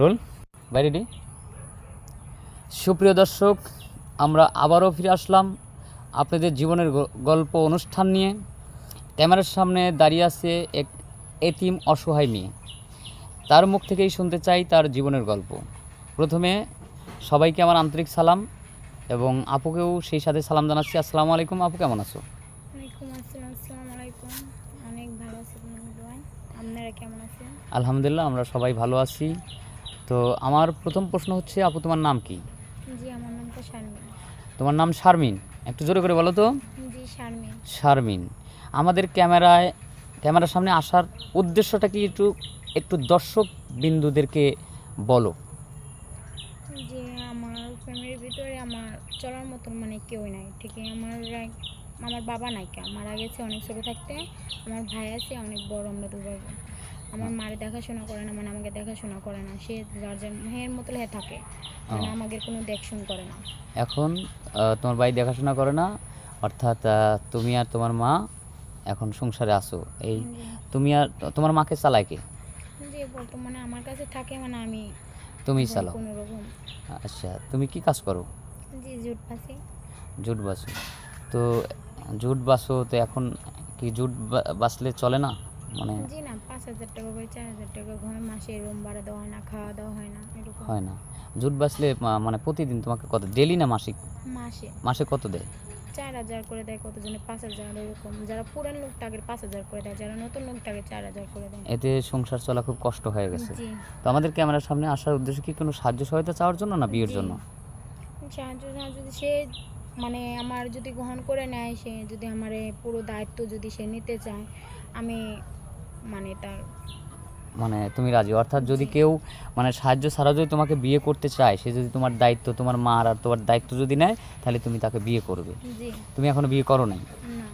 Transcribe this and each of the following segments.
Role বাইরে D. সুপ্রিয় দর্শক, আমরা আবারও ফিরে আসলাম আপনাদের জীবনের গল্প অনুষ্ঠান নিয়ে। ক্যামেরার সামনে দাঁড়িয়ে আছে এক এতিম অসহায় মেয়ে। তার মুখ থেকেই শুনতে চাই তার জীবনের গল্প। প্রথমে সবাইকে আমার আন্তরিক সালাম এবং আপুকেও সেই সাথে সালাম জানাচ্ছি। আসসালামু আলাইকুম আপু, কেমন আছো? ওয়ালাইকুম আসসালাম। আসসালামু আলাইকুম। অনেক ভালো আছি, আপনারা কেমন আছেন? আলহামদুলিল্লাহ, আমরা সবাই ভালো আছি। তো আমার প্রথম প্রশ্ন হচ্ছে, আপু তোমার নাম কি? জি, আমার নামটা শারমিন। তোমার নাম শারমিন? একটু জোরে করে বলো তো। জি, শারমিন। শারমিন, আমাদের ক্যামেরার সামনে আসার উদ্দেশ্যটা কি একটু একটু দর্শক বিন্দুদেরকে বলো। যে আমার ফ্যামিলির ভিতরে আমার চলার মতন কেউই নাই, ঠিকই। আমার বাবা নাই, মারা গেছে অনেক ছোটো থাকতে। আমার ভাই আছে অনেক বড়, আমরা দুবার। আমার মারে দেখাশোনা করে না, আমাকে দেখাশোনা করে না। সে যার যার মেয়ের মতো থাকে, আমাদের কোনো দেখশন করে না। এখন তোমার ভাই দেখাশোনা করে না, অর্থাৎ তুমি আর তোমার মা এখন সংসারে আসো। এই তুমি আর তোমার মাকে চালায় কে? যে বর্তমানে আমার কাছে থাকে, আমি তুমি চালাও? কোনো রকম। আচ্ছা, তুমি কি কাজ করো? জি, জুট পাশে। জুট বাসো? তো জুট বাসো, তো এখন কি জুট বাসলে চলে না? মানে জি না, 5,000 টাকা করে 4,000 টাকা ঘরে মাসে রুম ভাড়া দেওয়া হয় না, খাওয়া দাওয়া হয় না, এরকম হয় না। জুট বাসলে মানে প্রতিদিন তোমাকে কত, ডেলি না মাসিক? মাসে মাসে কত দেয়? 4,000 করে দেয়, কতজনে 5,000, এরকম। যারা পুরান লোক তাকে 5,000 করে দেয়, যারা নতুন লোক তাকে 4,000 করে দেয়। এতে সংসার চলা খুব কষ্ট হয়ে গেছে। জি। তো আমাদের ক্যামেরার সামনে আসার উদ্দেশ্য কি কোনো সাহায্য সহায়তা চাওয়ার জন্য না বিয়ের জন্য? সাহায্য যদি সে আমার যদি গ্রহণ করে নেয়, সে যদি আমার পুরো দায়িত্ব যদি সে নিতে চায়, আমি তার মানে তুমি রাজি? অর্থাৎ যদি কেউ মানে সাহায্য ছাড়া যদি তোমাকে বিয়ে করতে চায়, সে যদি তোমার দায়িত্ব, তোমার মার আর তোমার দায়িত্ব যদি নেয়, তাহলে তুমি তাকে বিয়ে করবে। জি। তুমি এখনো বিয়ে করো নাই? না।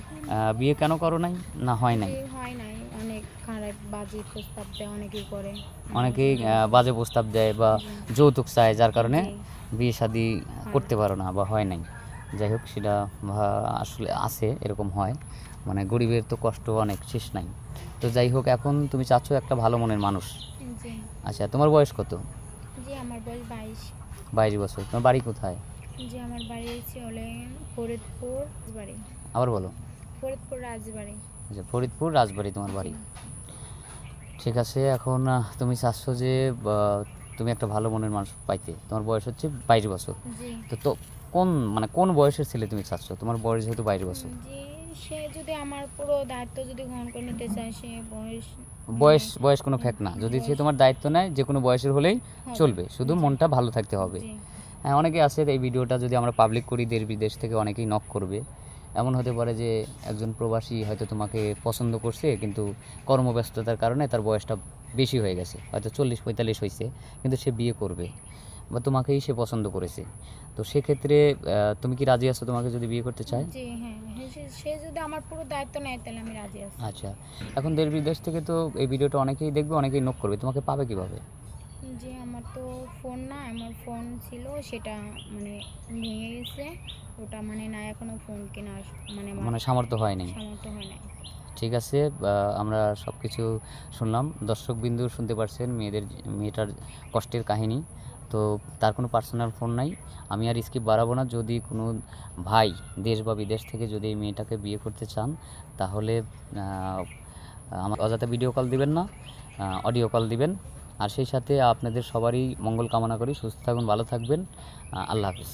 বিয়ে কেন করো নাই? না হয় নাই? হয় নাই, অনেক খারাপ বাজে প্রস্তাব দেয়, অনেকেই করে। অনেকেই বাজে প্রস্তাব দেয় বা যৌতুক চায়, যার কারণে বিয়ে শাদি করতে পারো না বা হয় নাই। যাই হোক, সেটা আসলে আছে, এরকম হয়। মানে গরিবের তো কষ্ট অনেক শেষ নাই। তো যাই হোক, এখন তুমি চাচ্ছ একটা ভালো মনের মানুষ। জি। আচ্ছা, তোমার বয়স কত? জি, আমার বয়স 22। 22 বছর। তোমার বাড়ি কোথায়? জি, আমার বাড়ি হলে ফরিদপুর বাড়ি। আবার বলো। ফরিদপুর রাজবাড়ি। আচ্ছা, ফরিদপুর রাজবাড়ি তোমার বাড়ি। ঠিক আছে। এখন তুমি চাচ্ছ যে তুমি একটা ভালো মনের মানুষ পাইতে। তোমার বয়স হচ্ছে 22 বছর। তো কোন বয়সের ছেলে তুমি চাচ্ছ? তোমার বয়স যেহেতু 22 বছর। জি, সে যদি আমার পুরো দায়িত্ব যদি গ্রহণ করে নিতে চায়, সে বয়স কোনো ফ্যাক্ট না। যদি সে তোমার দায়িত্ব নেয়, যে কোনো বয়সের হলেই চলবে, শুধু মনটা ভালো থাকতে হবে। হ্যাঁ, অনেকে আছে, এই ভিডিওটা যদি আমরা পাবলিক করি, দেশ বিদেশ থেকে অনেকেই নক করবে। এমন হতে পারে যে একজন প্রবাসী হয়তো তোমাকে পছন্দ করছে, কিন্তু কর্মব্যস্ততার কারণে তার বয়সটা বেশি হয়ে গেছে, হয়তো 40-45 হয়েছে, কিন্তু সে বিয়ে করবে বা তোমাকেই সে পছন্দ করেছে। তো সেক্ষেত্রে তুমি কি রাজি আছো তোমাকে যদি বিয়ে করতে চায়? জি হ্যাঁ, সে যদি আমার পুরো দায়িত্ব নেয়, তাহলে আমি রাজি আছি। আচ্ছা, এখন দেশ বিদেশ থেকে তো এই ভিডিওটা অনেকেই দেখবে, অনেকেই নক করবে, তোমাকে পাবে কিভাবে? জি, আমার তো ফোন না, আমার ফোন ছিল, সেটা ভেঙে গেছে। ওটা না, এখনো ফোন কেনার সামর্থ্য হয়নি। ঠিক আছে, আমরা সব কিছু শুনলাম। দর্শকবিন্দু শুনতে পারছেন মেয়েটার কষ্টের কাহিনী। তো তার কোনো পার্সোনাল ফোন নাই, আমি আর স্কিপ বাড়াবো না। যদি কোনো ভাই দেশ বা বিদেশ থেকে যদি এই মেয়েটাকে বিয়ে করতে চান, তাহলে আমার অযথা ভিডিও কল দিবেন না, অডিও কল দিবেন। আর সেই সাথে আপনাদের সবারই মঙ্গল কামনা করি। সুস্থ থাকুন, ভালো থাকবেন। আল্লাহ হাফিজ।